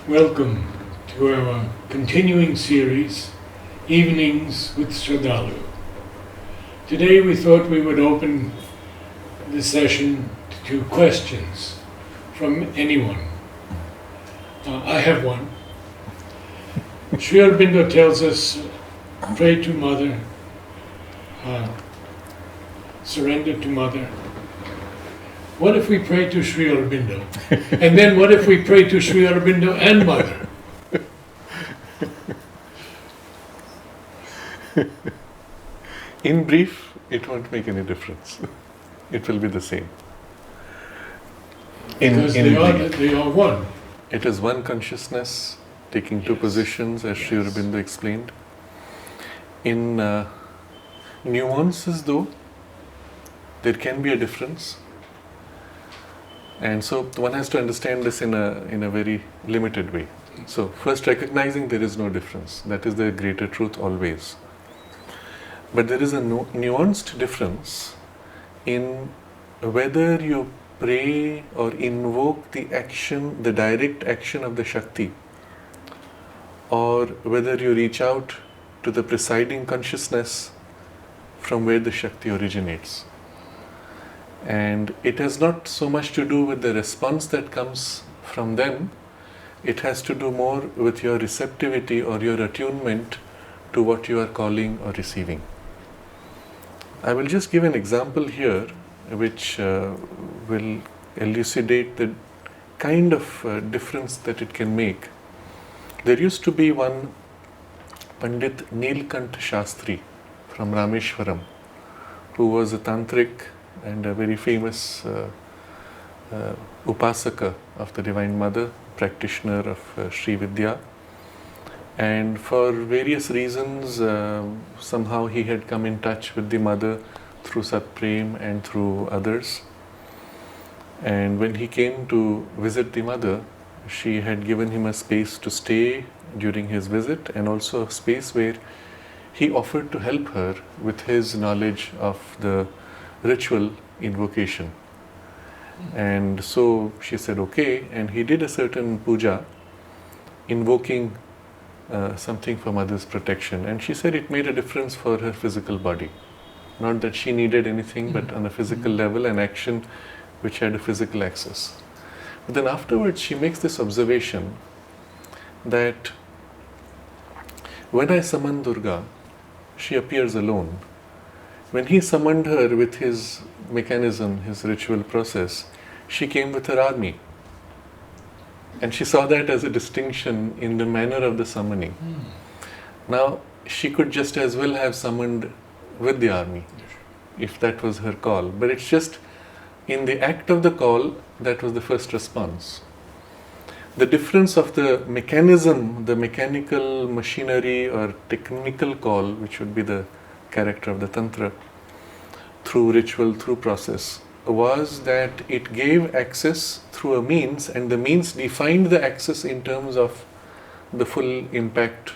Welcome to our continuing series, Evenings with Sraddhalu. Today we thought we would open the session to questions from anyone. I have one. Sri Aurobindo tells us, pray to Mother, surrender to Mother. What if we pray to Sri Aurobindo? And then what if we pray to Sri Aurobindo and Mother? In brief, it won't make any difference. It will be the same. Because they are one. It is one consciousness taking two positions, as Sri Aurobindo explained. In nuances, though, there can be a difference. And so one has to understand this in a very limited way. So first, recognizing there is no difference. That is the greater truth always. But there is a nuanced difference in whether you pray or invoke the action, the direct action of the Shakti, or whether you reach out to the presiding consciousness from where the Shakti originates. And it has not so much to do with the response that comes from them. It has to do more with your receptivity or your attunement to what you are calling or receiving. I will just give an example here which will elucidate the kind of difference that it can make. There used to be one Pandit Neelkant Shastri from Rameshwaram, who was a tantric and a very famous upasaka of the Divine Mother, practitioner of Sri Vidya. And for various reasons, somehow he had come in touch with the Mother through Sat Prem and through others. And when he came to visit the Mother, she had given him a space to stay during his visit, and also a space where he offered to help her with his knowledge of the ritual invocation. And so she said okay, and he did a certain puja invoking something for Mother's protection, and she said it made a difference for her physical body. Not that she needed anything, but on a physical level, an action which had a physical access. But then afterwards she makes this observation that when I summon Durga, she appears alone. When he summoned her with his mechanism, his ritual process, she came with her army. And she saw that as a distinction in the manner of the summoning. Now, she could just as well have summoned with the army, if that was her call. But it's just in the act of the call, that was the first response. The difference of the mechanism, the mechanical machinery or technical call, which would be the character of the Tantra, through ritual, through process, was that it gave access through a means, and the means defined the access in terms of the full impact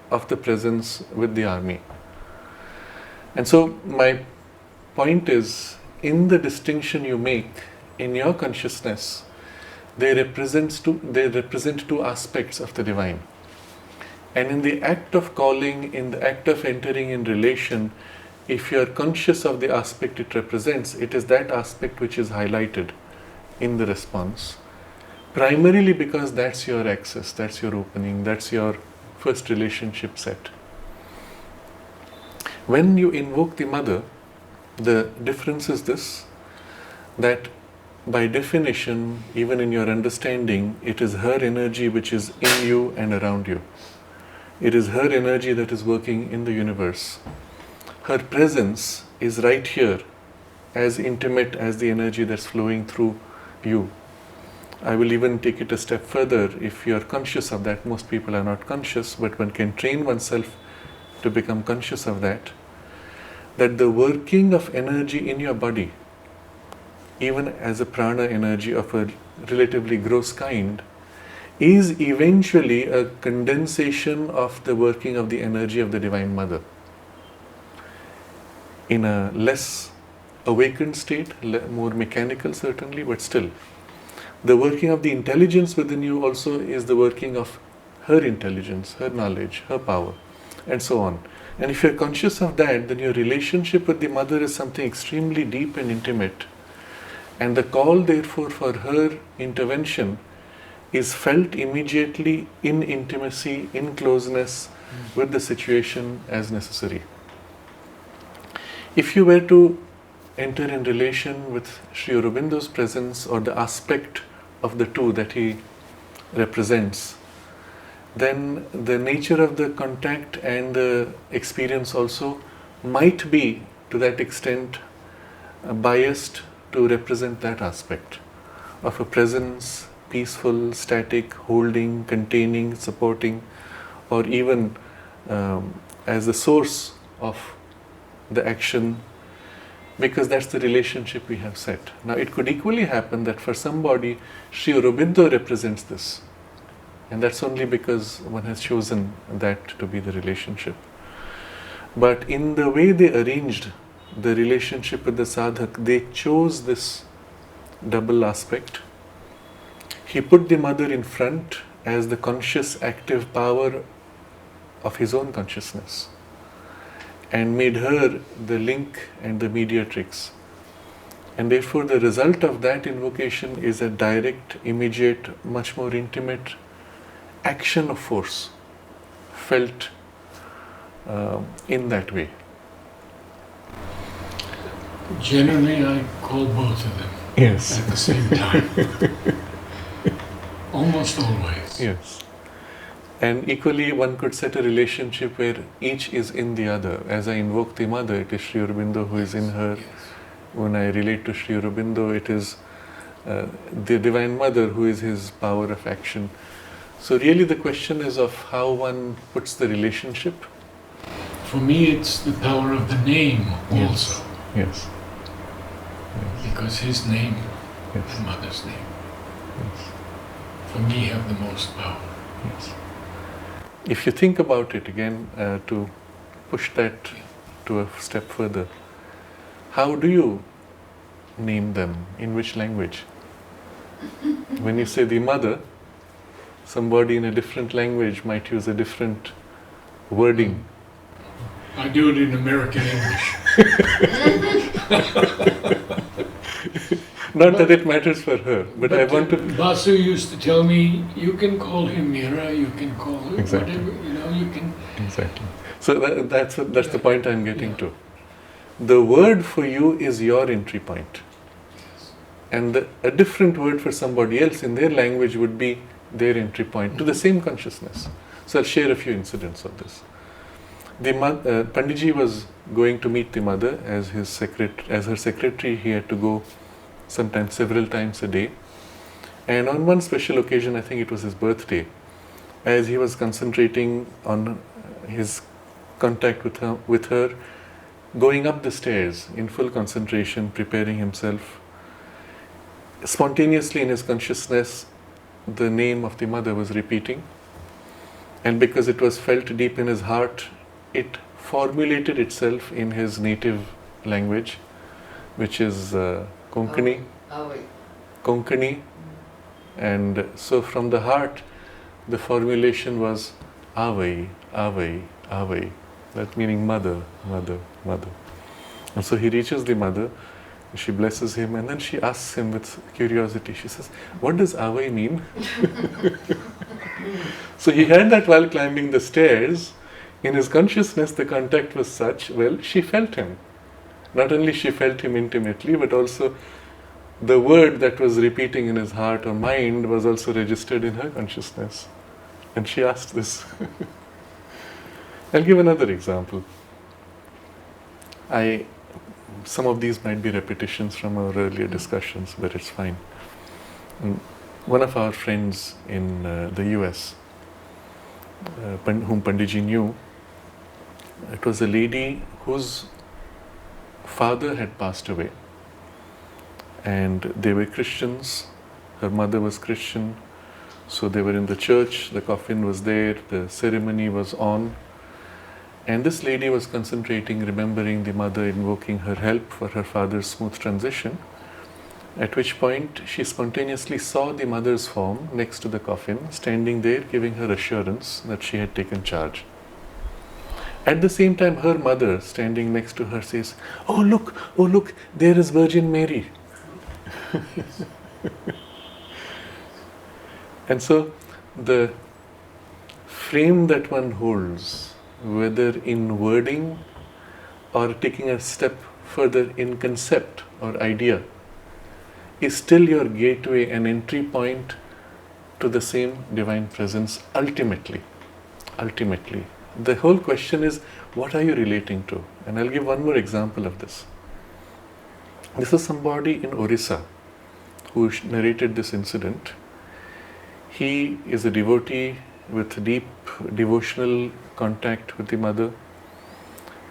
of the presence with the army. And so my point is, in the distinction you make in your consciousness, they represent two aspects of the divine. And in the act of calling, in the act of entering in relation, if you are conscious of the aspect it represents, it is that aspect which is highlighted in the response, primarily because that's your access, that's your opening, that's your first relationship set. When you invoke the Mother, the difference is this, that by definition, even in your understanding, it is her energy which is in you and around you. It is her energy that is working in the universe. Her presence is right here, as intimate as the energy that's flowing through you. I will even take it a step further. If you are conscious of that, most people are not conscious, but one can train oneself to become conscious of that the working of energy in your body, even as a prana energy of a relatively gross kind, is eventually a condensation of the working of the energy of the Divine Mother. In a less awakened state, more mechanical certainly, but still. The working of the intelligence within you also is the working of her intelligence, her knowledge, her power, and so on. And if you're conscious of that, then your relationship with the mother is something extremely deep and intimate. And the call, therefore, for her intervention is felt immediately in intimacy, in closeness with the situation as necessary. If you were to enter in relation with Sri Aurobindo's presence or the aspect of the two that he represents, then the nature of the contact and the experience also might be, to that extent, biased to represent that aspect of a presence, peaceful, static, holding, containing, supporting, or even as the source of the action, because that's the relationship we have set. Now, it could equally happen that for somebody, Sri Aurobindo represents this. And that's only because one has chosen that to be the relationship. But in the way they arranged the relationship with the sadhak, they chose this double aspect. He put the mother in front as the conscious, active power of his own consciousness, and made her the link and the mediatrix. And therefore the result of that invocation is a direct, immediate, much more intimate action of force felt in that way. Generally, I call both of them Yes. at the same time. Almost always. Yes. And equally, one could set a relationship where each is in the other. As I invoke the mother, it is Sri Aurobindo who is in her. Yes. When I relate to Sri Aurobindo, it is the Divine Mother who is his power of action. So really the question is of how one puts the relationship. For me, it's the power of the name also. Yes. Because his name Yes. and mother's name, Yes. for me, have the most power. Yes. If you think about it again, to push that to a step further, how do you name them? In which language? When you say the mother, somebody in a different language might use a different wording. I do it in American English. Not that it matters for her, but I want to. Basu used to tell me, you can call him Mira, you can call him Exactly. whatever, you can. Exactly. So that's the point I'm getting to. The word for you is your entry point. And a different word for somebody else in their language would be their entry point to the same consciousness. So I'll share a few incidents of this. Panditji was going to meet the mother as her secretary. He had to go sometimes several times a day. And on one special occasion, I think it was his birthday, as he was concentrating on his contact with her, going up the stairs in full concentration, preparing himself, spontaneously in his consciousness, the name of the mother was repeating. And because it was felt deep in his heart, it formulated itself in his native language, which is Konkani. Konkani. And so from the heart, the formulation was Avai, Avai, Avai. That meaning mother, mother, mother. And so he reaches the mother, she blesses him, and then she asks him with curiosity, she says, what does Avai mean? So he had that while climbing the stairs. In his consciousness, the contact was such, well, she felt him. Not only she felt him intimately, but also the word that was repeating in his heart or mind was also registered in her consciousness. And she asked this. I'll give another example. Some of these might be repetitions from our earlier discussions, but it's fine. One of our friends in the US, whom Panditji knew, it was a lady whose father had passed away. And they were Christians, her mother was Christian, so they were in the church, the coffin was there, the ceremony was on. And this lady was concentrating, remembering the mother, invoking her help for her father's smooth transition. At which point she spontaneously saw the mother's form next to the coffin, standing there giving her assurance that she had taken charge. At the same time, her mother, standing next to her, says, oh look, there is Virgin Mary. And so the frame that one holds, whether in wording or taking a step further in concept or idea, is still your gateway and entry point to the same divine presence ultimately. Ultimately. The whole question is, what are you relating to? And I'll give one more example of this. This is somebody in Orissa who narrated this incident. He is a devotee with deep devotional contact with the mother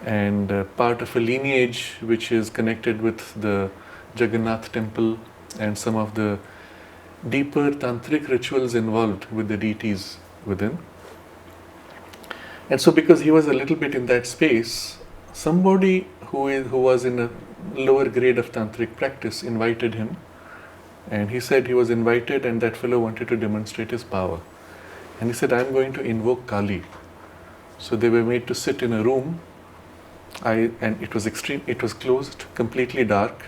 and part of a lineage which is connected with the Jagannath temple and some of the deeper tantric rituals involved with the deities within. And so because he was a little bit in that space, somebody who was in a lower grade of tantric practice invited him, and he said he was invited and that fellow wanted to demonstrate his power. And he said, I'm going to invoke Kali. So they were made to sit in a room, and it was closed, completely dark,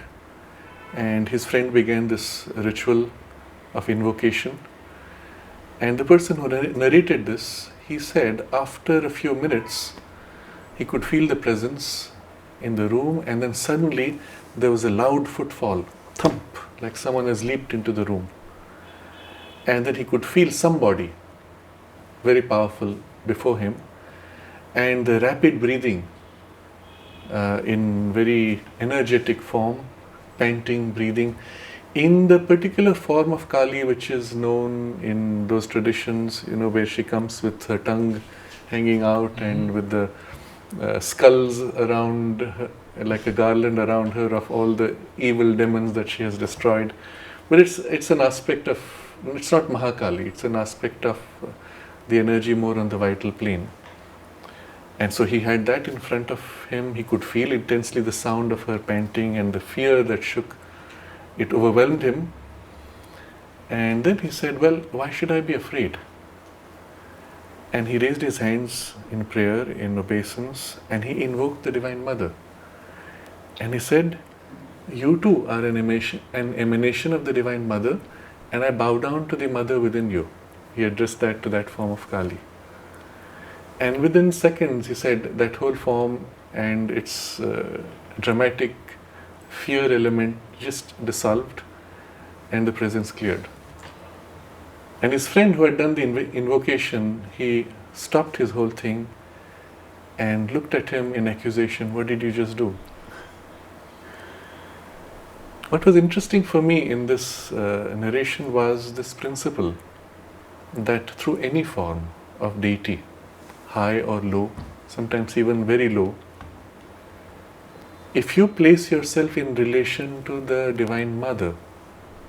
and his friend began this ritual of invocation. And the person who narrated this, he said after a few minutes he could feel the presence in the room, and then suddenly there was a loud footfall, thump, like someone has leaped into the room. And then he could feel somebody very powerful before him, and the rapid breathing in very energetic form, panting breathing, in the particular form of Kali which is known in those traditions, where she comes with her tongue hanging out and with the skulls around her, like a garland around her of all the evil demons that she has destroyed. But it's an aspect of, it's not Mahakali, it's an aspect of the energy more on the vital plane. And so he had that in front of him. He could feel intensely the sound of her panting and the fear that shook. It overwhelmed him. And then he said, well, why should I be afraid? And he raised his hands in prayer, in obeisance, and he invoked the Divine Mother. And he said, you too are an emanation of the Divine Mother, and I bow down to the Mother within you. He addressed that to that form of Kali. And within seconds, he said, that whole form and its dramatic fear element just dissolved and the presence cleared. And his friend who had done the invocation, he stopped his whole thing and looked at him in accusation. What did you just do? What was interesting for me in this narration was this principle that through any form of deity, high or low, sometimes even very low, if you place yourself in relation to the Divine Mother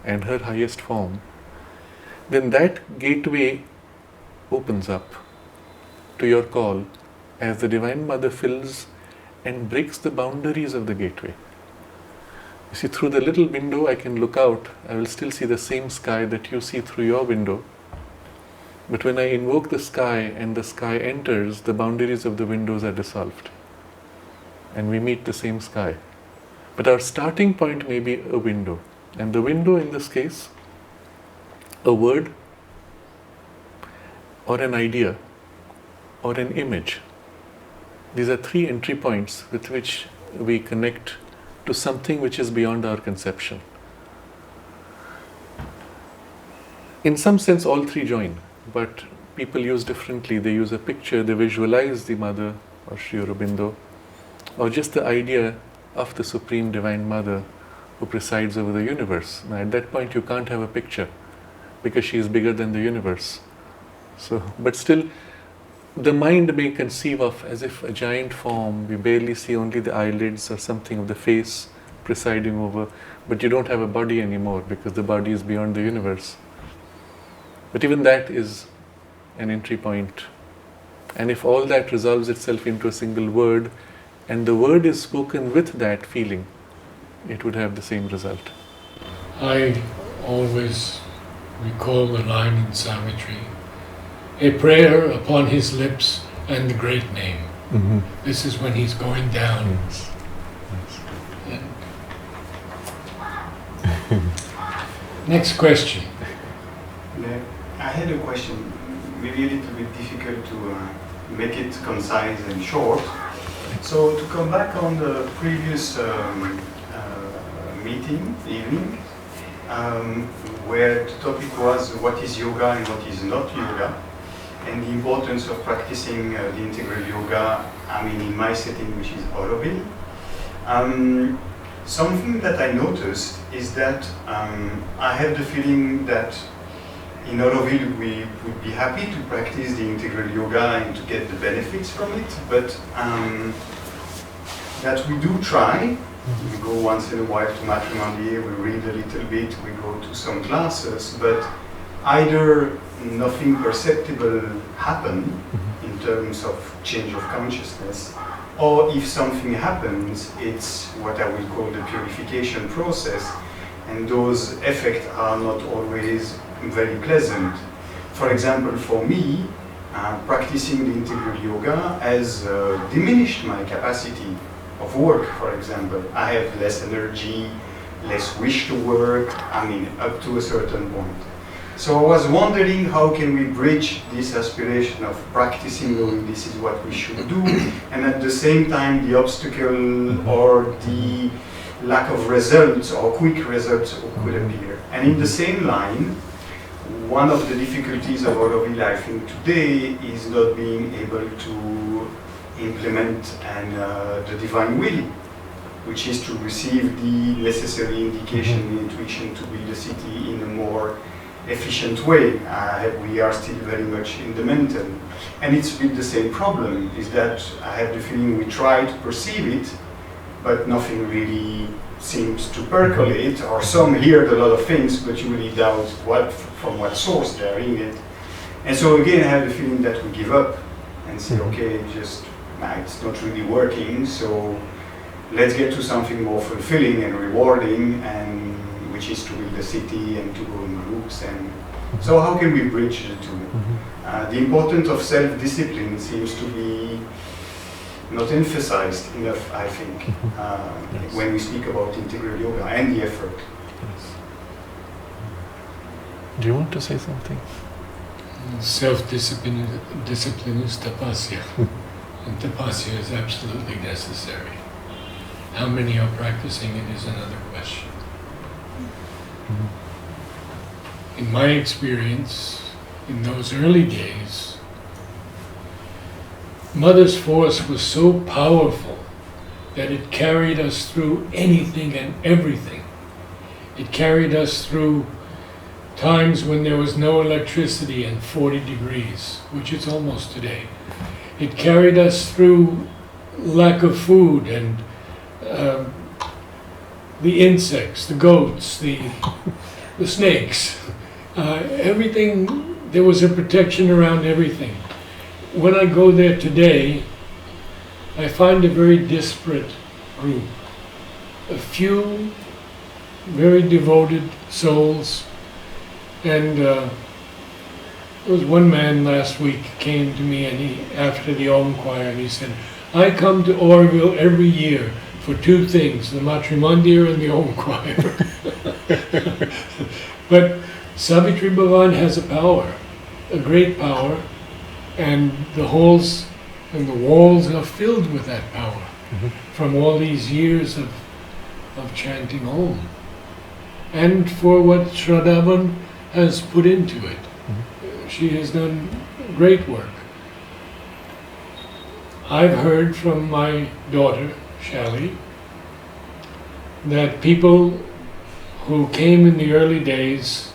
and her highest form, then that gateway opens up to your call as the Divine Mother fills and breaks the boundaries of the gateway. You see, through the little window I can look out, I will still see the same sky that you see through your window. But when I invoke the sky and the sky enters, the boundaries of the windows are dissolved. And we meet the same sky. But our starting point may be a window. And the window in this case, a word or an idea or an image. These are three entry points with which we connect to something which is beyond our conception. In some sense, all three join, but people use differently. They use a picture, they visualize the Mother or Sri Aurobindo, or just the idea of the Supreme Divine Mother who presides over the universe. Now, at that point, you can't have a picture because she is bigger than the universe. So, but still, the mind may conceive of as if a giant form, we barely see only the eyelids or something of the face presiding over, but you don't have a body anymore because the body is beyond the universe. But even that is an entry point. And if all that resolves itself into a single word, and the word is spoken with that feeling, it would have the same result. I always recall the line in Savitri, a prayer upon his lips and the great name. Mhm. This is when he's going down. Yes. Yes. And next question. Yeah, I had a question, maybe a little bit difficult to make it concise and short. So to come back on the previous evening, where the topic was what is yoga and what is not yoga, and the importance of practicing the integral yoga, I mean in my setting, which is Auroville. Something that I noticed is that I have the feeling that in Auroville we would be happy to practice the integral yoga and to get the benefits from it, but that we do try. We go once in a while to matrimony, we read a little bit, we go to some classes, but either nothing perceptible happen in terms of change of consciousness, or if something happens, it's what I would call the purification process, and those effects are not always very pleasant. For example, for me, practicing the integral yoga has diminished my capacity of work, for example. I have less energy, less wish to work, I mean, up to a certain point. So I was wondering how can we bridge this aspiration of practicing knowing this is what we should do, and at the same time the obstacle or the lack of results or quick results could appear. And in the same line, one of the difficulties of Auroville, I think, today is not being able to implement the divine will, which is to receive the necessary indication and intuition to build a city in a more efficient way. We are still very much in the mental. And it's with the same problem, is that I have the feeling we try to perceive it, but nothing really seems to percolate, or some heard a lot of things, but you really doubt from what source they're in it. And so again, I have the feeling that we give up and say, okay, just it's not really working, so let's get to something more fulfilling and rewarding, and which is to build a city and to go in groups. And so how can we bridge the two? The importance of self-discipline seems to be not emphasized enough, I think, Yes. when we speak about integral yoga and the effort. Yes. Do you want to say something? Self-discipline discipline is tapasya. And tapasya is absolutely necessary. How many are practicing it is another question. In my experience, in those early days, Mother's force was so powerful that it carried us through anything and everything. It carried us through times when there was no electricity and 40 degrees, which is almost today. It carried us through lack of food and the insects, the goats, the snakes, everything. There was a protection around everything. When I go there today, I find a very disparate group. A few very devoted souls, and there was one man last week came to me, and he, after the Om choir, and he said, I come to Auroville every year for two things, the Matrimandir and the Om choir. But Savitri Bhavan has a power, a great power, and the halls and the walls are filled with that power from all these years of chanting Om. And for what Sraddhalu has put into it. She has done great work. I've heard from my daughter, Shally, that people who came in the early days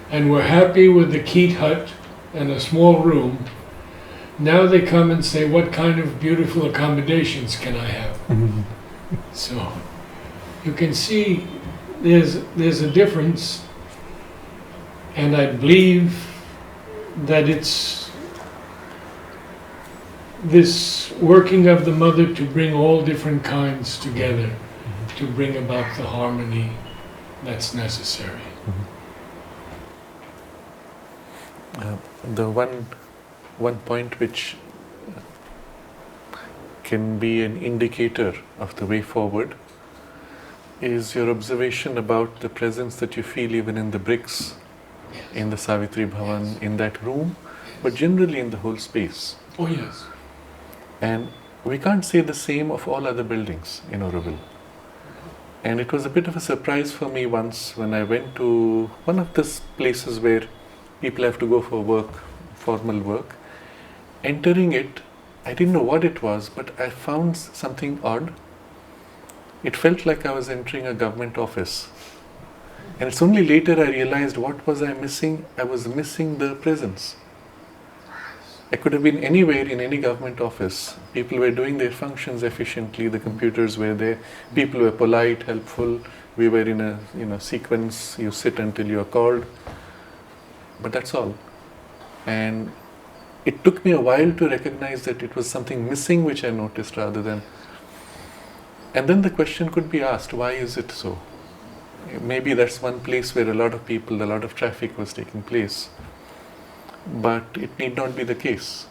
and were happy with the Keet hut and a small room, now they come and say, what kind of beautiful accommodations can I have? So you can see there's a difference, and I believe that it's this working of the mother to bring all different kinds together, to bring about the harmony that's necessary. The one point which can be an indicator of the way forward is your observation about the presence that you feel even in the bricks, in the Savitri Bhavan, in that room, but generally in the whole space. Oh yes. And we can't say the same of all other buildings in Auroville. And it was a bit of a surprise for me once when I went to one of these places where people have to go for work, formal work. Entering it, I didn't know what it was, but I found something odd. It felt like I was entering a government office. And it's only later I realized what was I missing? I was missing the presence. I could have been anywhere in any government office. People were doing their functions efficiently, the computers were there, people were polite, helpful, we were in a sequence, you sit until you are called. But that's all. And it took me a while to recognize that it was something missing which I noticed rather than... And then the question could be asked, why is it so? Maybe that's one place where a lot of people, a lot of traffic was taking place. But it need not be the case.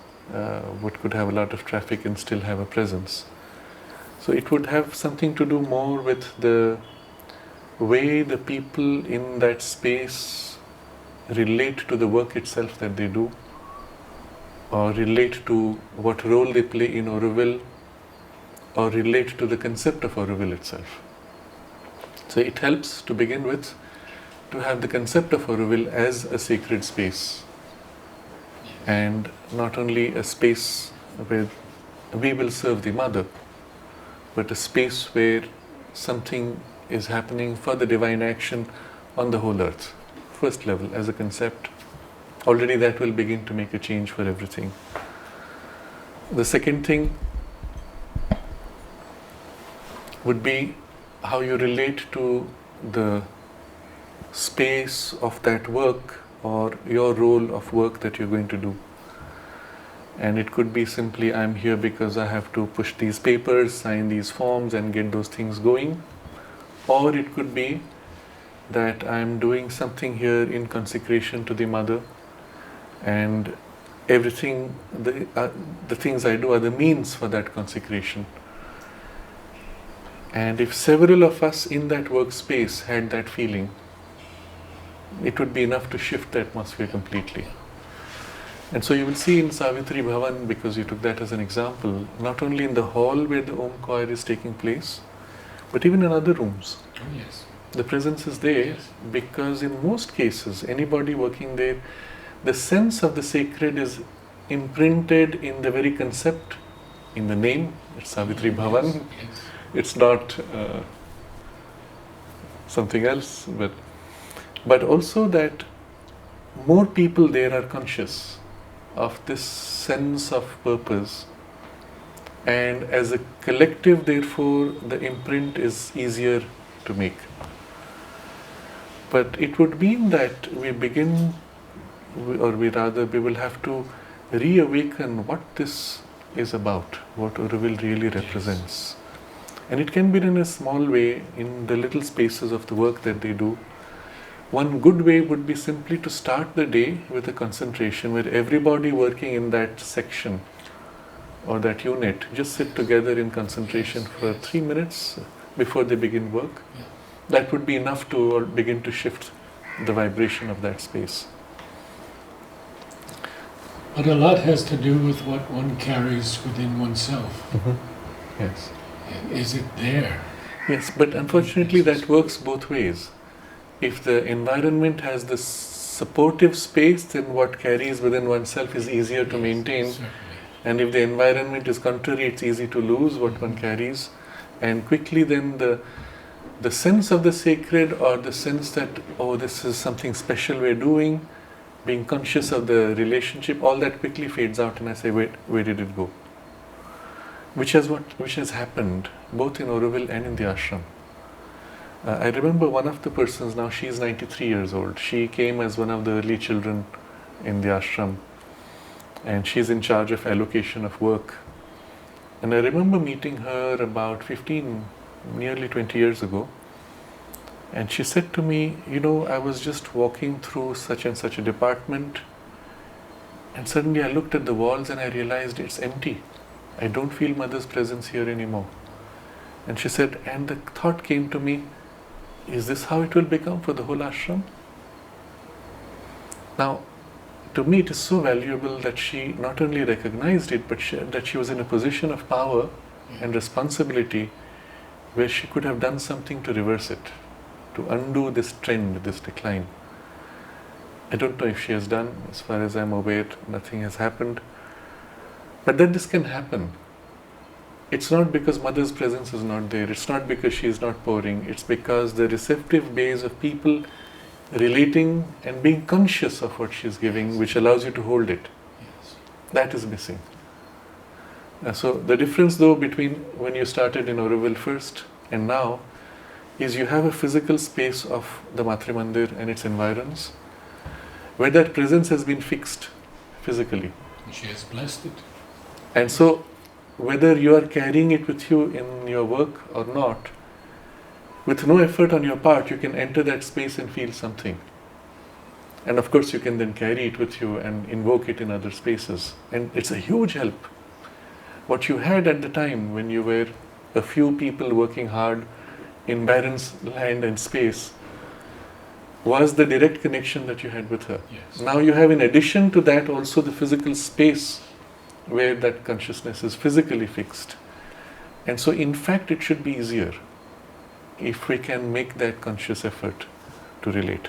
What could have a lot of traffic and still have a presence. So it would have something to do more with the way the people in that space relate to the work itself that they do, or relate to what role they play in Auroville, or relate to the concept of Auroville itself. So it helps to begin with to have the concept of Auroville as a sacred space, and not only a space where we will serve the Mother, but a space where something is happening for the divine action on the whole earth. First level, as a concept, already that will begin to make a change for everything. The second thing would be how you relate to the space of that work or your role of work that you're going to do. And it could be simply, I'm here because I have to push these papers, sign these forms and get those things going. Or it could be that I'm doing something here in consecration to the Mother, and everything, the things I do are the means for that consecration. And if several of us in that workspace had that feeling, it would be enough to shift the atmosphere completely. And so you will see in Savitri Bhavan, because you took that as an example, not only in the hall where the Om choir is taking place, but even in other rooms. Oh yes. The presence is there, Yes. because in most cases, anybody working there, the sense of the sacred is imprinted in the very concept, in the name. It's Savitri Bhavan. Yes. It's not something else, but also that more people there are conscious of this sense of purpose, and as a collective, therefore, the imprint is easier to make. But it would mean that we will have to reawaken what this is about, what Auroville really represents. And it can be in a small way, in the little spaces of the work that they do. One good way would be simply to start the day with a concentration where everybody working in that section or that unit just sit together in concentration for 3 minutes before they begin work. Yeah. That would be enough to begin to shift the vibration of that space. But a lot has to do with what one carries within oneself. Yes. Is it there? Yes, but unfortunately that works both ways. If the environment has this supportive space, then what carries within oneself is easier to maintain. Certainly. And if the environment is contrary, it's easy to lose what one carries. And quickly then the sense of the sacred, or the sense that, oh, this is something special we're doing, being conscious of the relationship, all that quickly fades out, and I say, wait, where did it go? Which has happened both in Auroville and in the ashram. I remember one of the persons, now she is 93 years old. She came as one of the early children in the ashram, and she's in charge of allocation of work. And I remember meeting her about 15, nearly 20 years ago. And she said to me, I was just walking through such and such a department, and suddenly I looked at the walls and I realized it's empty. I don't feel Mother's presence here anymore. And she said, and the thought came to me, is this how it will become for the whole ashram? Now, to me it is so valuable that she not only recognized it, but that she was in a position of power and responsibility where she could have done something to reverse it, to undo this trend, this decline. I don't know if she has done. As far as I'm aware, nothing has happened. But then this can happen. It's not because Mother's presence is not there. It's not because she is not pouring. It's because the receptive base of people relating and being conscious of what she's giving, which allows you to hold it. Yes. That is missing. So the difference though between when you started in Auroville first and now is you have a physical space of the Matri Mandir and its environs where that presence has been fixed physically. She has blessed it. And so whether you are carrying it with you in your work or not, with no effort on your part, you can enter that space and feel something. And of course you can then carry it with you and invoke it in other spaces. And it's a huge help. What you had at the time when you were a few people working hard in barren land and space was the direct connection that you had with her. Yes. Now you have in addition to that also the physical space where that consciousness is physically fixed. And so in fact it should be easier if we can make that conscious effort to relate.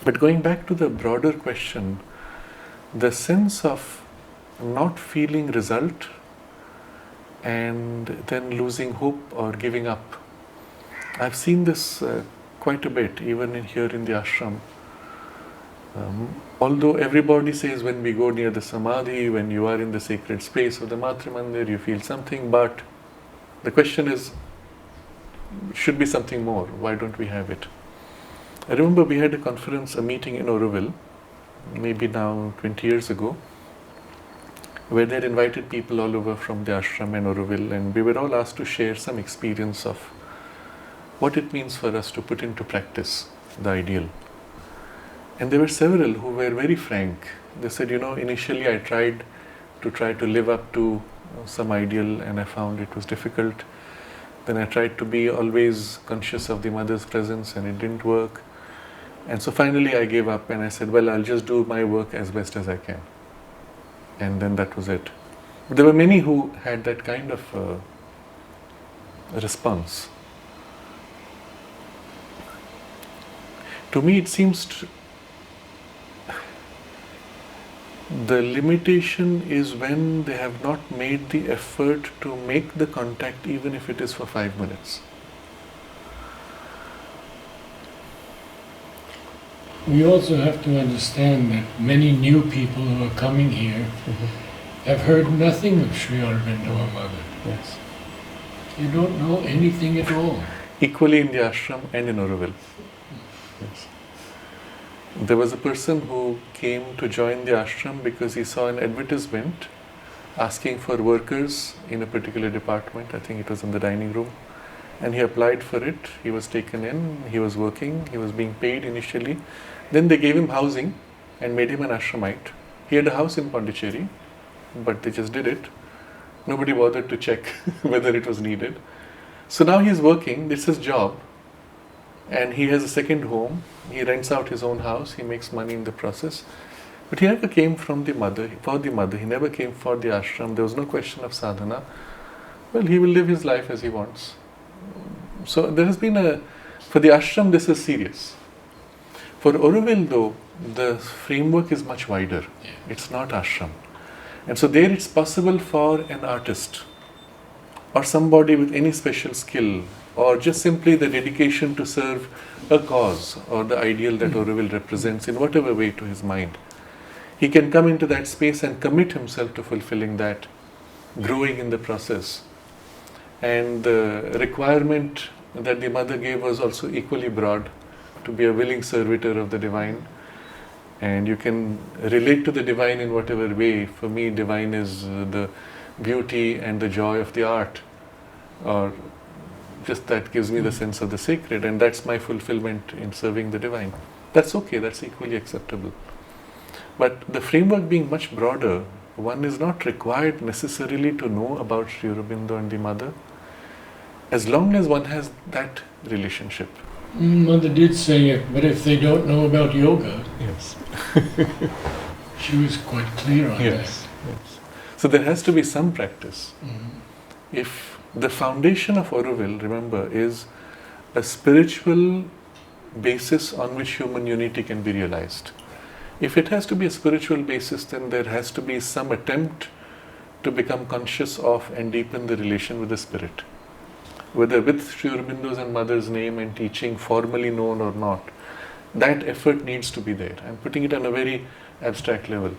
But going back to the broader question, the sense of not feeling result and then losing hope or giving up. I've seen this quite a bit, even here in the ashram. Although everybody says when we go near the samadhi, when you are in the sacred space of the Matri Mandir, you feel something, but the question is, should be something more. Why don't we have it? I remember we had a conference, a meeting in Auroville, maybe now 20 years ago, where they had invited people all over from the ashram and Auroville, and we were all asked to share some experience of what it means for us to put into practice the ideal. And there were several who were very frank. They said, initially I tried to live up to some ideal and I found it was difficult. Then I tried to be always conscious of the Mother's presence and it didn't work. And so finally I gave up and I said, well, I'll just do my work as best as I can. And then that was it. But there were many who had that kind of response. To me it seems the limitation is when they have not made the effort to make the contact, even if it is for 5 minutes. We also have to understand that many new people who are coming here have heard nothing of Sri Aurobindo or Mother. Yes. They don't know anything at all. Equally in the ashram and in Auroville. Yes. There was a person who came to join the ashram because he saw an advertisement asking for workers in a particular department. I think it was in the dining room. And he applied for it. He was taken in. He was working. He was being paid initially. Then they gave him housing and made him an ashramite. He had a house in Pondicherry, but they just did it. Nobody bothered to check whether it was needed. So now he's working. This is his job. And he has a second home. He rents out his own house. He makes money in the process. But he never came for the mother. He never came for the ashram. There was no question of sadhana. Well, he will live his life as he wants. So there has been for the ashram this is serious. For Auroville though, the framework is much wider. Yeah. It's not ashram. And so there it's possible for an artist or somebody with any special skill or just simply the dedication to serve a cause or the ideal that Auroville represents in whatever way to his mind. He can come into that space and commit himself to fulfilling that, growing in the process. And the requirement that the Mother gave was also equally broad, to be a willing servitor of the divine. And you can relate to the divine in whatever way. For me, divine is the beauty and the joy of the art, or just that gives me the sense of the sacred, and that's my fulfillment in serving the divine. That's okay, that's equally acceptable. But the framework being much broader, one is not required necessarily to know about Sri Aurobindo and the mother, as long as one has that relationship. Mother did say it, but if they don't know about yoga, Yes. she was quite clear on Yes. So there has to be some practice. that. If the foundation of Auroville, remember, is a spiritual basis on which human unity can be realized. If it has to be a spiritual basis, then there has to be some attempt to become conscious of and deepen the relation with the spirit. Whether with Sri Aurobindo's and mother's name and teaching formally known or not, that effort needs to be there. I'm putting it on a very abstract level.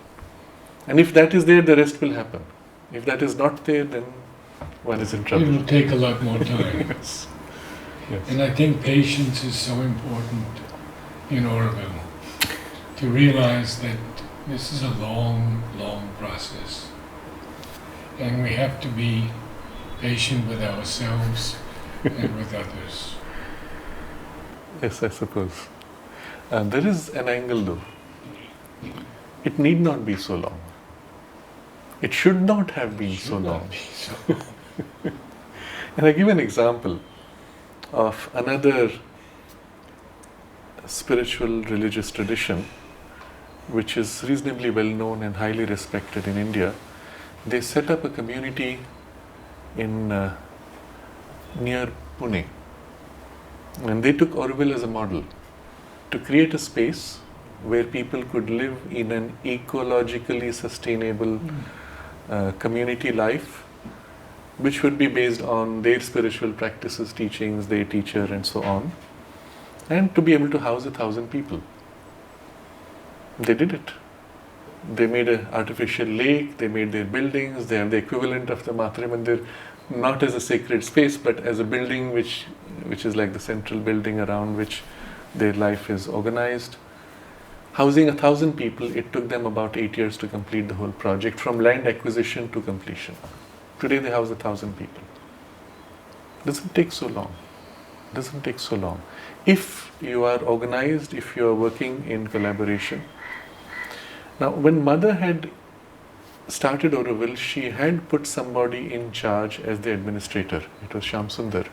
And if that is there, the rest will happen. If that is not there, then one is in It trouble. will take a lot more time. Yes. Yes. And I think patience is so important in Auroville, to realize that this is a long, long process. And we have to be patient with ourselves and with others. Yes, I suppose. There is an angle though. It need not be so long. It should not have been so Should not long. be so. And I give an example of another spiritual religious tradition which is reasonably well known and highly respected in India. They set up a community in near Pune, and they took Auroville as a model to create a space where people could live in an ecologically sustainable community life, which would be based on their spiritual practices, teachings, their teacher, and so on, and to be able to house 1,000 people. They did it. They made an artificial lake, they made their buildings, they are the equivalent of the Matre Mandir, not as a sacred space, but as a building which is like the central building around which their life is organized. Housing 1,000 people, it took them about 8 years to complete the whole project, from land acquisition to completion. Today they house 1,000 people. Doesn't take so long. Doesn't take so long. If you are organized, if you are working in collaboration. Now, when Mother had started Auroville, she had put somebody in charge as the administrator. It was Shyam Sundar.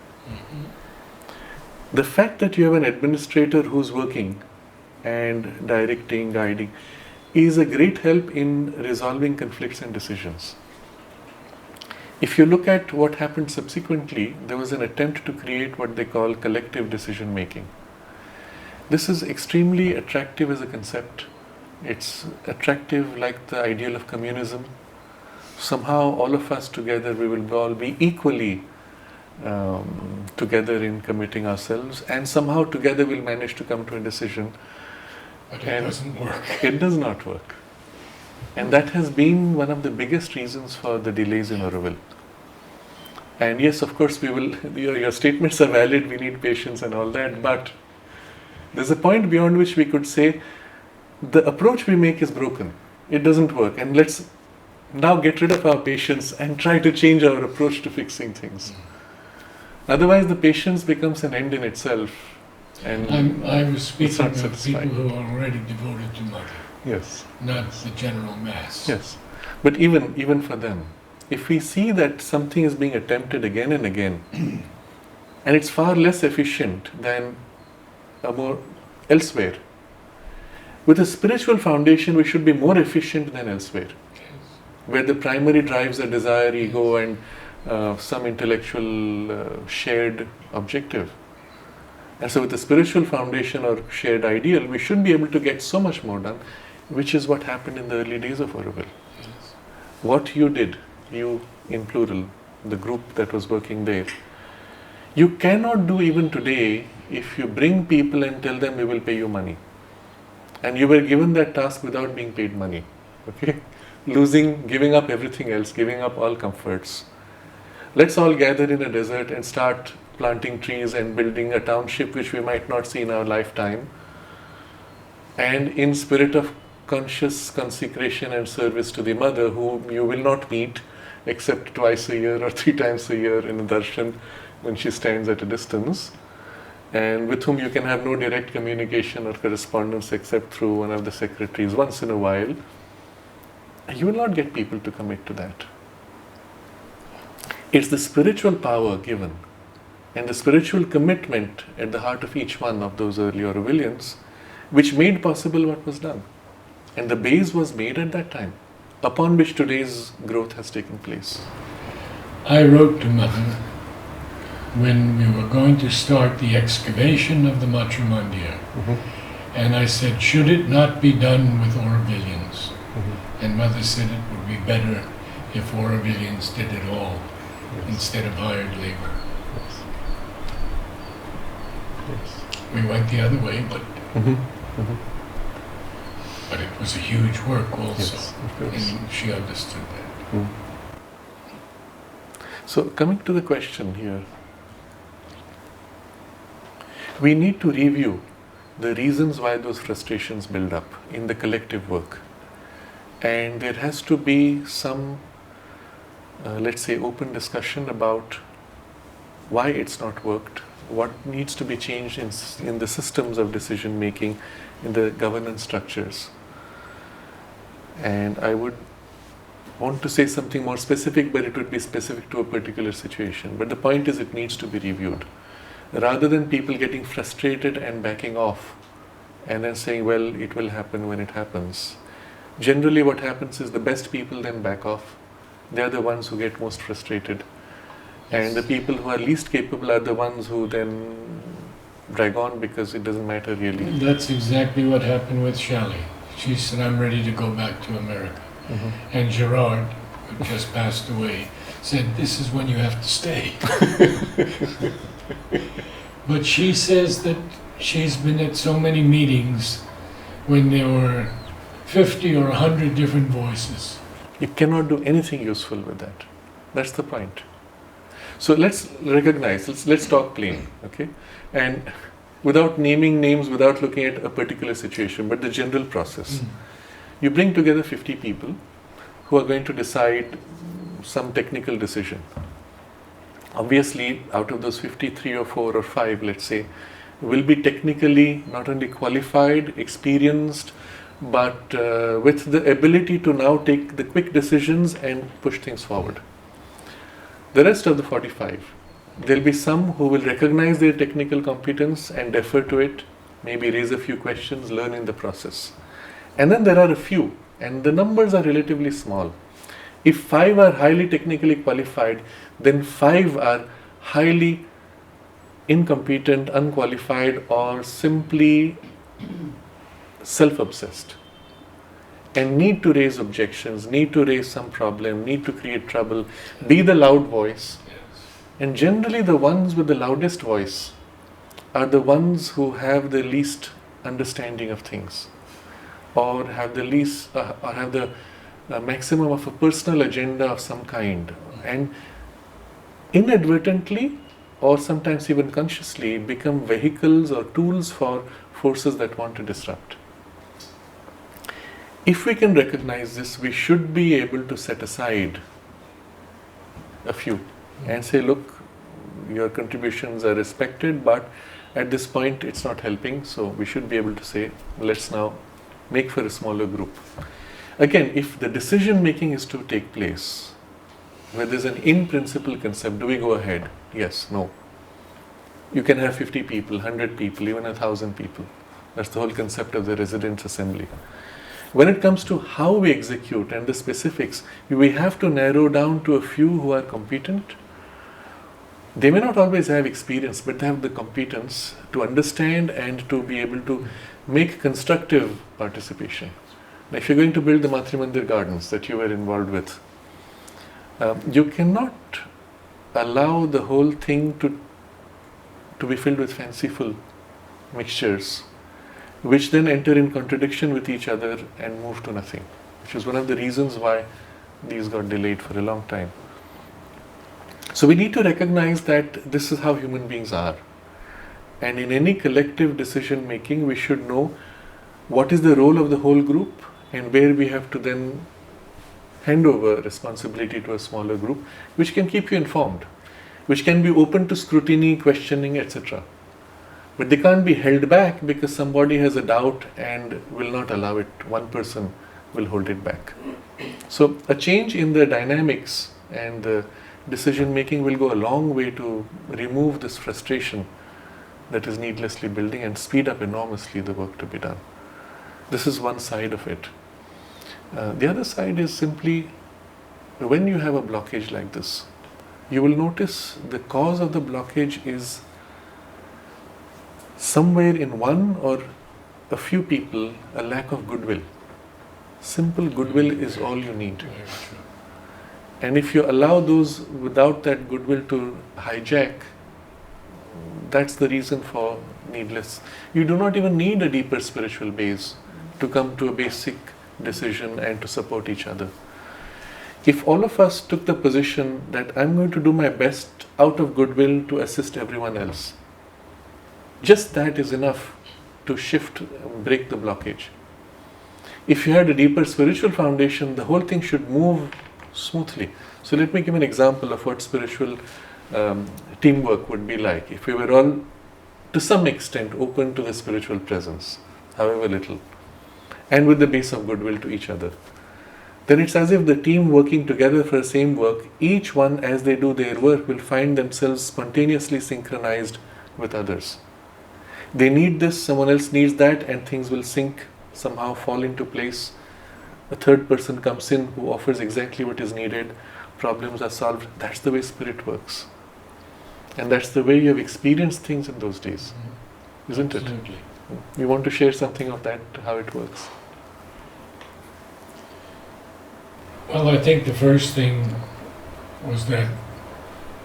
The fact that you have an administrator who's working and directing, guiding, is a great help in resolving conflicts and decisions. If you look at what happened subsequently, there was an attempt to create what they call collective decision making. This is extremely attractive as a concept. It's attractive like the ideal of communism. Somehow all of us together, we will all be equally together in committing ourselves, and somehow together we'll manage to come to a decision. But it doesn't work. It does not work. And that has been one of the biggest reasons for the delays in Auroville. And yes, of course, your statements are valid, we need patience and all that, but there's a point beyond which we could say the approach we make is broken. It doesn't work. And let's now get rid of our patience and try to change our approach to fixing things. Otherwise, the patience becomes an end in itself. And I was speaking not of people satisfying. who are already devoted to Mother, yes. not the general mass. Yes, but even for them, if we see that something is being attempted again and again, and it's far less efficient than elsewhere, with a spiritual foundation, we should be more efficient than elsewhere, where the primary drives are desire, ego, and some intellectual shared objective. And so with a spiritual foundation or shared ideal, we should be able to get so much more done, which is what happened in the early days of Auroville. Yes. What you did, you in plural, the group that was working there, you cannot do even today if you bring people and tell them we will pay you money. And you were given that task without being paid money. Okay? Giving up everything else, giving up all comforts. Let's all gather in a desert and start planting trees and building a township which we might not see in our lifetime. And in spirit of conscious consecration and service to the Mother, whom you will not meet except twice a year or 3 times a year in a darshan, when she stands at a distance, and with whom you can have no direct communication or correspondence except through one of the secretaries once in a while, you will not get people to commit to that. It's the spiritual power given and the spiritual commitment at the heart of each one of those early Aurovillians which made possible what was done. And the base was made at that time, upon which today's growth has taken place. I wrote to Mother when we were going to start the excavation of the Matrimondia, and I said, should it not be done with Aurovillians? And Mother said it would be better if Aurovillians did it all instead of hired labor. We went the other way, but but it was a huge work also, and she understood that. So coming to the question here, we need to review the reasons why those frustrations build up in the collective work. And there has to be some, let's say, open discussion about why it's not worked, what needs to be changed in the systems of decision making, in the governance structures. And I would want to say something more specific, but it would be specific to a particular situation. But the point is, it needs to be reviewed. Rather than people getting frustrated and backing off and then saying, well, it will happen when it happens. Generally what happens is the best people then back off. They are the ones who get most frustrated. And the people who are least capable are the ones who then drag on because it doesn't matter really. That's exactly what happened with Shelley. She said, I'm ready to go back to America. And Gerard, who just passed away, said, this is when you have to stay. But she says that she's been at so many meetings when there were 50 or 100 different voices. You cannot do anything useful with that. That's the point. So let's recognize, let's talk plain, okay? And without naming names, without looking at a particular situation, but the general process. You bring together 50 people who are going to decide some technical decision. Obviously, out of those 50, 3 or 4 or 5, let's say, will be technically not only qualified, experienced, but with the ability to now take the quick decisions and push things forward. The rest of the 45, there'll be some who will recognize their technical competence and defer to it, maybe raise a few questions, learn in the process. And then there are a few, and the numbers are relatively small. If 5 are highly technically qualified, then 5 are highly incompetent, unqualified, or simply self-obsessed and need to raise objections, need to raise some problem, need to create trouble, be the loud voice. And generally the ones with the loudest voice are the ones who have the least understanding of things, or have the least, or have the maximum of a personal agenda of some kind, and inadvertently or sometimes even consciously become vehicles or tools for forces that want to disrupt. If we can recognize this, we should be able to set aside a few and say, look, your contributions are respected, but at this point it's not helping, so we should be able to say, let's now make for a smaller group. Again, if the decision making is to take place, where there's an in-principle concept, do we go ahead? Yes, no. You can have 50 people, 100 people, even 1,000 people. That's the whole concept of the residence assembly. When it comes to how we execute and the specifics, we have to narrow down to a few who are competent. They may not always have experience, but they have the competence to understand and to be able to make constructive participation. Now, if you're going to build the Matrimandir gardens that you were involved with, you cannot allow the whole thing to be filled with fanciful mixtures, which then enter in contradiction with each other and move to nothing, which is one of the reasons why these got delayed for a long time. So we need to recognize that this is how human beings are. And in any collective decision making, we should know what is the role of the whole group and where we have to then hand over responsibility to a smaller group, which can keep you informed. which can be open to scrutiny, questioning, etc. But they can't be held back because somebody has a doubt and will not allow it. One person will hold it back. So a change in the dynamics and the decision making will go a long way to remove this frustration that is needlessly building and speed up enormously the work to be done. This is one side of it. The other side is simply when you have a blockage like this, you will notice the cause of the blockage is somewhere in one or a few people, a lack of goodwill. Simple goodwill is all you need. And if you allow those without that goodwill to hijack, that's the reason for needless. You do not even need a deeper spiritual base to come to a basic decision and to support each other. If all of us took the position that I'm going to do my best out of goodwill to assist everyone else, just that is enough to shift, break the blockage. If you had a deeper spiritual foundation, the whole thing should move smoothly. So let me give an example of what spiritual teamwork would be like if we were all to some extent open to the spiritual presence, however little, and with the base of goodwill to each other. Then it's as if the team working together for the same work, each one as they do their work will find themselves spontaneously synchronized with others. They need this, someone else needs that, and things will sync, somehow fall into place. A third person comes in who offers exactly what is needed, problems are solved. That's the way spirit works. And that's the way you have experienced things in those days, isn't it? Absolutely. You want to share something of that, how it works? Well, I think the first thing was that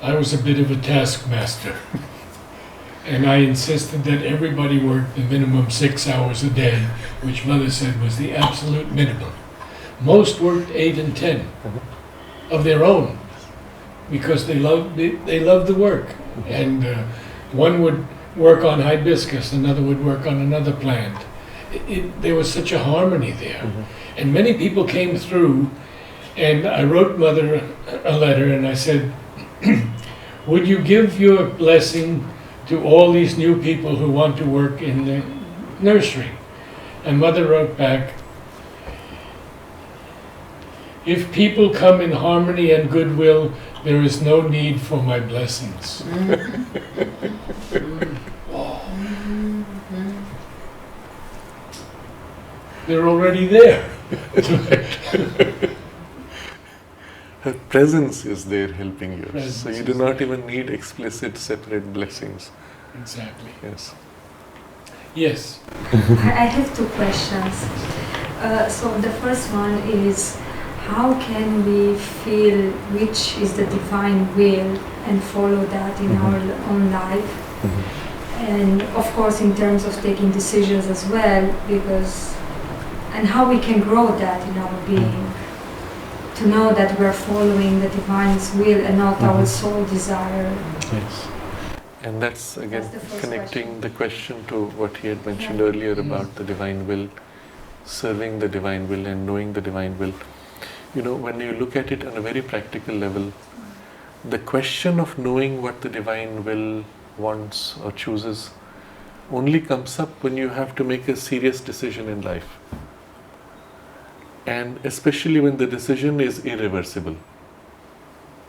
I was a bit of a taskmaster. And I insisted that everybody work the minimum 6 hours a day, which Mother said was the absolute minimum. Most worked 8 and 10 of their own because they loved the work. And one would work on hibiscus, another would work on another plant. There was such a harmony there. And many people came through, and I wrote Mother a letter and I said, would you give your blessing to all these new people who want to work in the nursery? And Mother wrote back, if people come in harmony and goodwill, there is no need for my blessings. They're already there. Her presence is there helping you. Presence So you do not even need explicit separate blessings. Exactly. Yes. Yes. I have two questions. So the first one is, how can we feel which is the divine will and follow that in our own life? And of course in terms of taking decisions as well, because, and how we can grow that in our being, to know that we're following the divine's will and not our soul desire. Yes. And that's again That's the first connecting question. the question to what he had mentioned earlier about the divine will, serving the divine will and knowing the divine will. You know, when you look at it on a very practical level, the question of knowing what the divine will wants or chooses only comes up when you have to make a serious decision in life. And especially when the decision is irreversible.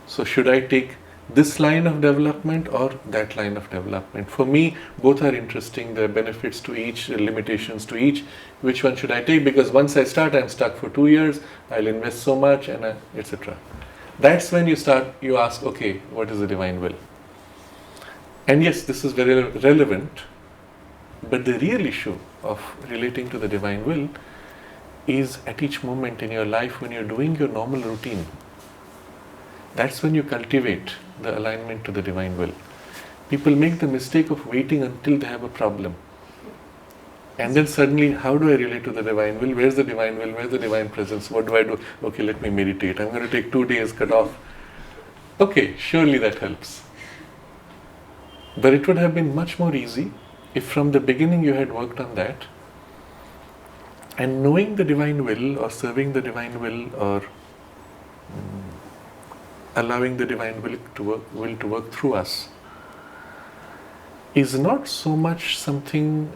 So should I take this line of development or that line of development? For me, both are interesting. There are benefits to each, limitations to each. Which one should I take? Because once I start, I'm stuck for 2 years. I'll invest so much, and etc. That's when you start. You ask, okay, what is the divine will? And yes, this is very relevant. But the real issue of relating to the divine will is at each moment in your life when you're doing your normal routine. That's when you cultivate the alignment to the divine will. People make the mistake of waiting until they have a problem. And then suddenly, how do I relate to the divine will? Where's the divine will? Where's the divine presence? What do I do? Okay, let me meditate. I'm going to take 2 days, cut off. Okay, surely that helps. But it would have been much more easy if from the beginning you had worked on that. And knowing the divine will or serving the divine will or allowing the divine will to work through us, is not so much something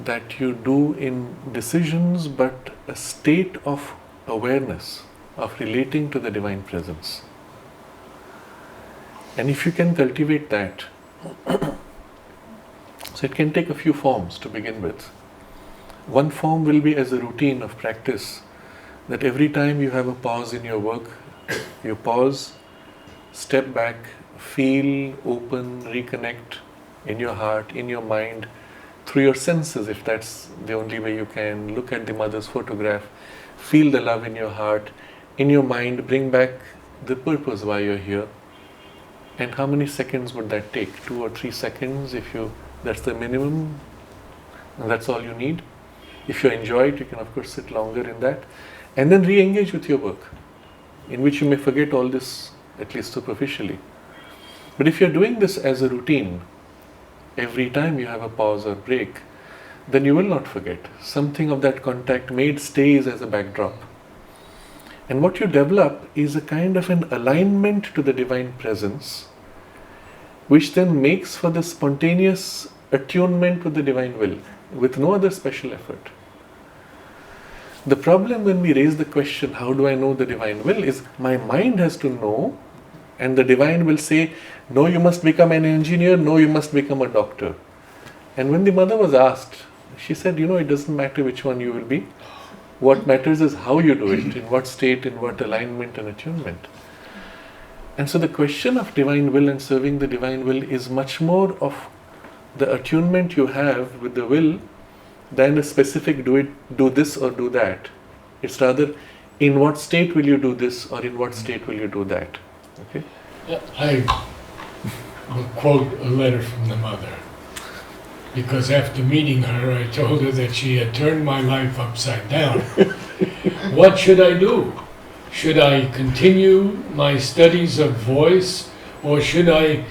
that you do in decisions, but a state of awareness, of relating to the divine presence. And if you can cultivate that, so it can take a few forms to begin with. One form will be as a routine of practice, that every time you have a pause in your work, you pause, step back, feel, open, reconnect in your heart, in your mind, through your senses, if that's the only way you can. Look at the mother's photograph, feel the love in your heart, in your mind, bring back the purpose why you're here. And how many seconds would that take? 2 or 3 seconds, that's the minimum, and that's all you need. If you enjoy it, you can of course sit longer in that, and then re-engage with your work, in which you may forget all this, at least superficially. But if you're doing this as a routine, every time you have a pause or break, then you will not forget. Something of that contact made stays as a backdrop. And what you develop is a kind of an alignment to the divine presence, which then makes for the spontaneous attunement with the divine will, with no other special effort. The problem when we raise the question, how do I know the divine will, is my mind has to know, and the divine will say, no, you must become an engineer, no, you must become a doctor. And when the mother was asked, she said, it doesn't matter which one you will be. What matters is how you do it, in what state, in what alignment and attunement. And so the question of divine will and serving the divine will is much more of the attunement you have with the will than a specific do this or do that. It's rather, in what state will you do this, or in what state will you do that. Okay? I will quote a letter from the mother, because after meeting her, I told her that she had turned my life upside down. What should I do? Should I continue my studies of voice, or should I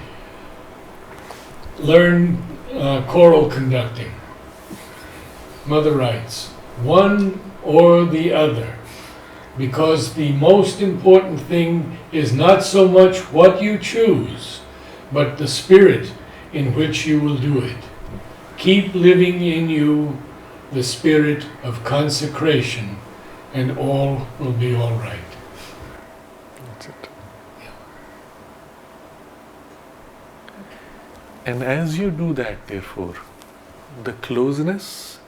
learn choral conducting? Mother writes, one or the other, because the most important thing is not so much what you choose, but the spirit in which you will do it. Keep living in you the spirit of consecration, and all will be all right. That's it. And as you do that, therefore, the closeness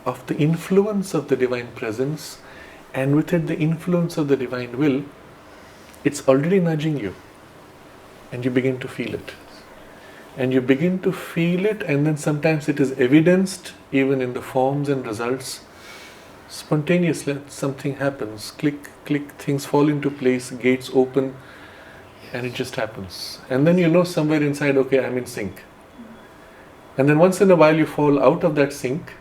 of the influence of the divine presence, and with it the influence of the divine will, it's already nudging you, and you begin to feel it. And you begin to feel it, and then sometimes it is evidenced even in the forms and results. Spontaneously something happens, click, click, things fall into place, gates open, and it just happens. And then somewhere inside, okay, I'm in sync. And then once in a while you fall out of that sync,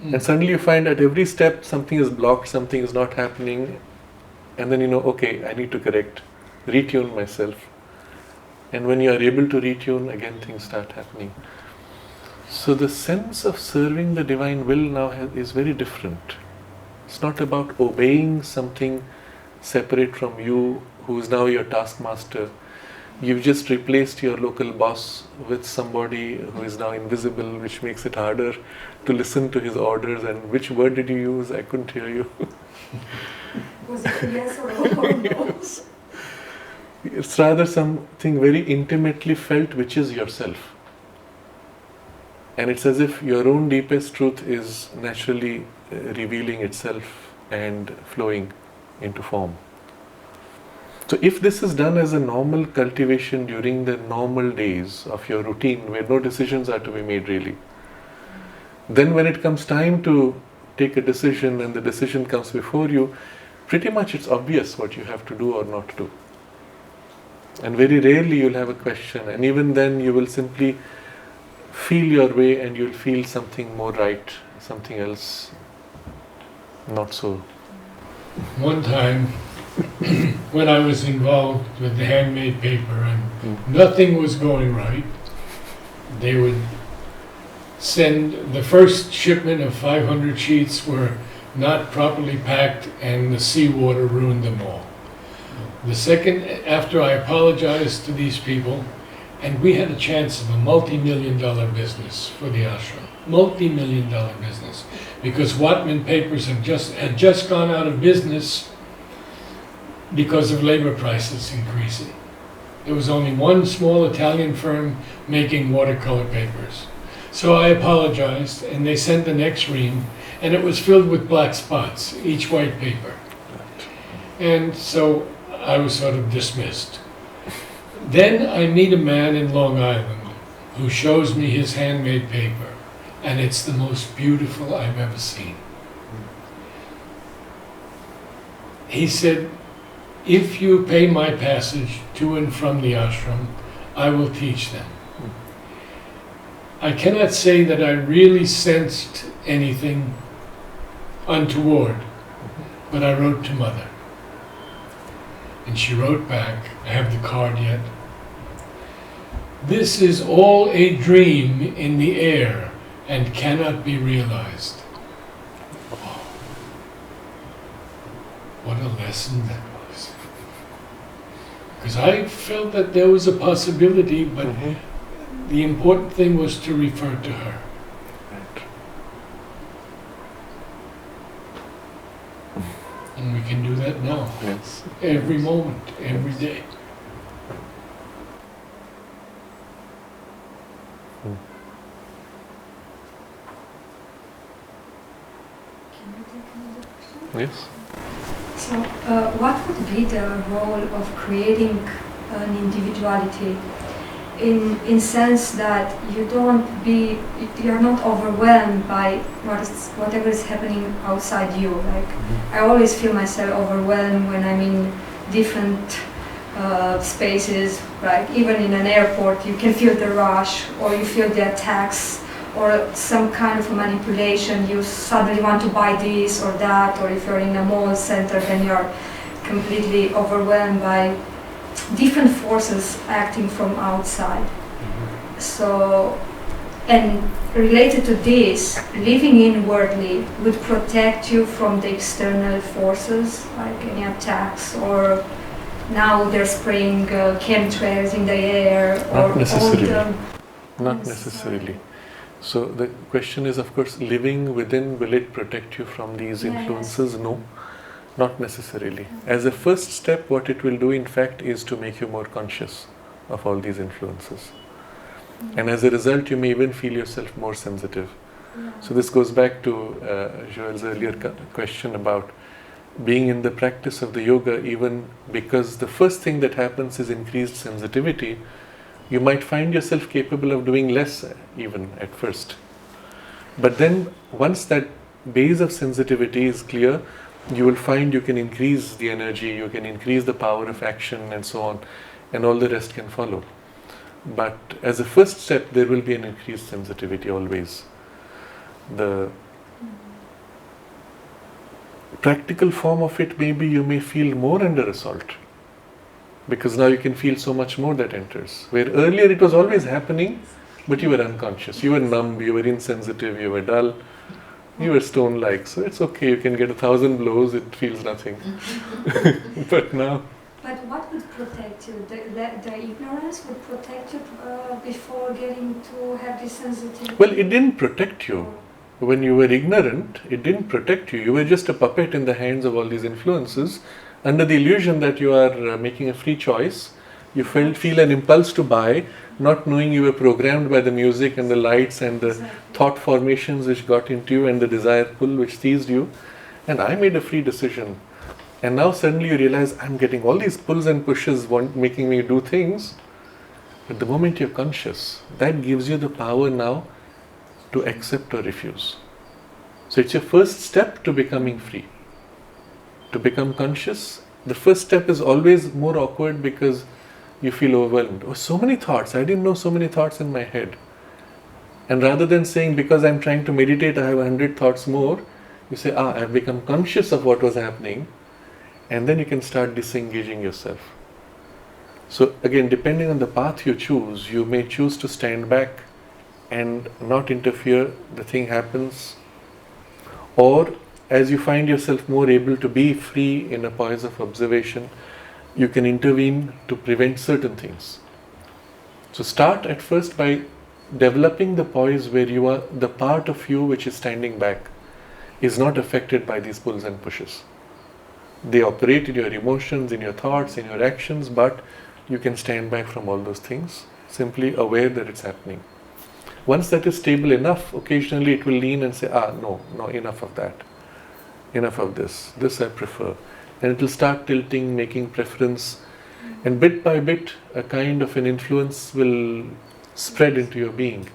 and suddenly you find at every step something is blocked, something is not happening, and then okay, I need to correct, retune myself. And when you are able to retune, again things start happening. So the sense of serving the divine will now is very different. It's not about obeying something separate from you, who is now your taskmaster. You've just replaced your local boss with somebody who is now invisible, which makes it harder to listen to his orders. And which word did you use? I couldn't hear you. Was it yes or no? It's rather something very intimately felt, which is yourself. And it's as if your own deepest truth is naturally revealing itself and flowing into form. So if this is done as a normal cultivation during the normal days of your routine, where no decisions are to be made really, then when it comes time to take a decision and the decision comes before you, pretty much it's obvious what you have to do or not do. And very rarely you'll have a question, and even then you will simply feel your way, and you'll feel something more right, something else not so. One time, when I was involved with the handmade paper and nothing was going right, they would send, the first shipment of 500 sheets were not properly packed, and the seawater ruined them all. The second, after I apologized to these people, and we had a chance of a multi-million-dollar business for the ashram, multi-million-dollar business, because Watman Papers had just gone out of business because of labor prices increasing. There was only one small Italian firm making watercolor papers. So I apologized, and they sent the next ream, and it was filled with black spots, each white paper. And so I was sort of dismissed. Then I meet a man in Long Island who shows me his handmade paper, and it's the most beautiful I've ever seen. He said, if you pay my passage to and from the ashram, I will teach them. I cannot say that I really sensed anything untoward, but I wrote to Mother. And she wrote back, I have the card yet. This is all a dream in the air and cannot be realized. Oh, what a lesson that was. Because I felt that there was a possibility, but the important thing was to refer to her. And we can do that now. Yes. Every moment, every day. Can we take another question? Yes. So, what would be the role of creating an individuality in sense that you're not overwhelmed by whatever is happening outside you? Like, I always feel myself overwhelmed when I'm in different spaces. Like, even in an airport, you can feel the rush, or you feel the attacks, or some kind of a manipulation. You suddenly want to buy this or that, or if you're in a mall center, then you're completely overwhelmed by different forces acting from outside. So, and related to this, living inwardly would protect you from the external forces, like any attacks, or now they're spraying chemtrails in the air, or Not necessarily. all the Not necessarily. So the question is, of course, living within, will it protect you from these Yes. influences? No, not necessarily. As a first step, what it will do, in fact, is to make you more conscious of all these influences. And as a result, you may even feel yourself more sensitive. So this goes back to Joel's earlier question about being in the practice of the yoga, even because the first thing that happens is increased sensitivity. You might find yourself capable of doing less even at first. But then once that base of sensitivity is clear, you will find you can increase the energy, you can increase the power of action and so on, and all the rest can follow. But as a first step, there will be an increased sensitivity always. The practical form of it, maybe you may feel more under assault, because now you can feel so much more that enters. Where earlier it was always happening, but you were unconscious, you were numb, you were insensitive, you were dull, you were stone-like. So it's okay, you can get 1,000 blows, it feels nothing. But now... But what would protect you? The ignorance would protect you before getting to have this sensitivity? Well, it didn't protect you. When you were ignorant, it didn't protect you. You were just a puppet in the hands of all these influences, under the illusion that you are making a free choice. You feel an impulse to buy, not knowing you were programmed by the music and the lights and the thought formations which got into you and the desire pull which seized you. And I made a free decision. And now suddenly you realize, I'm getting all these pulls and pushes making me do things. But the moment you're conscious, that gives you the power now to accept or refuse. So it's your first step to becoming free. To become conscious, the first step is always more awkward because you feel overwhelmed. Oh, so many thoughts. I didn't know so many thoughts in my head. And rather than saying, because I'm trying to meditate, I have 100 thoughts more, you say, I've become conscious of what was happening. And then you can start disengaging yourself. So again, depending on the path you choose, you may choose to stand back and not interfere, the thing happens. Or as you find yourself more able to be free in a poise of observation, you can intervene to prevent certain things. So start at first by developing the poise where you are, the part of you which is standing back is not affected by these pulls and pushes. They operate in your emotions, in your thoughts, in your actions, but you can stand back from all those things, simply aware that it's happening. Once that is stable enough, occasionally it will lean and say, no, enough of that. Enough of this. This I prefer. And it will start tilting, making preference. And bit by bit, a kind of an influence will spread into your being,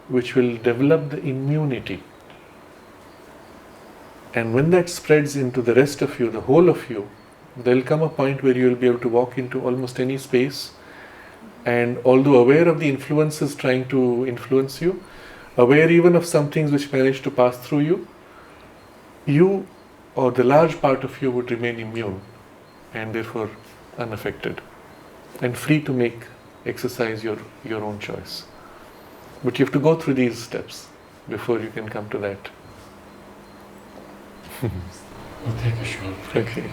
which will develop the immunity. And when that spreads into the rest of you, the whole of you, there will come a point where you will be able to walk into almost any space, and although aware of the influences trying to influence you, aware even of some things which manage to pass through you, you or the large part of you would remain immune and therefore unaffected and free to exercise your own choice. But you have to go through these steps before you can come to that. We'll take a short break. Okay.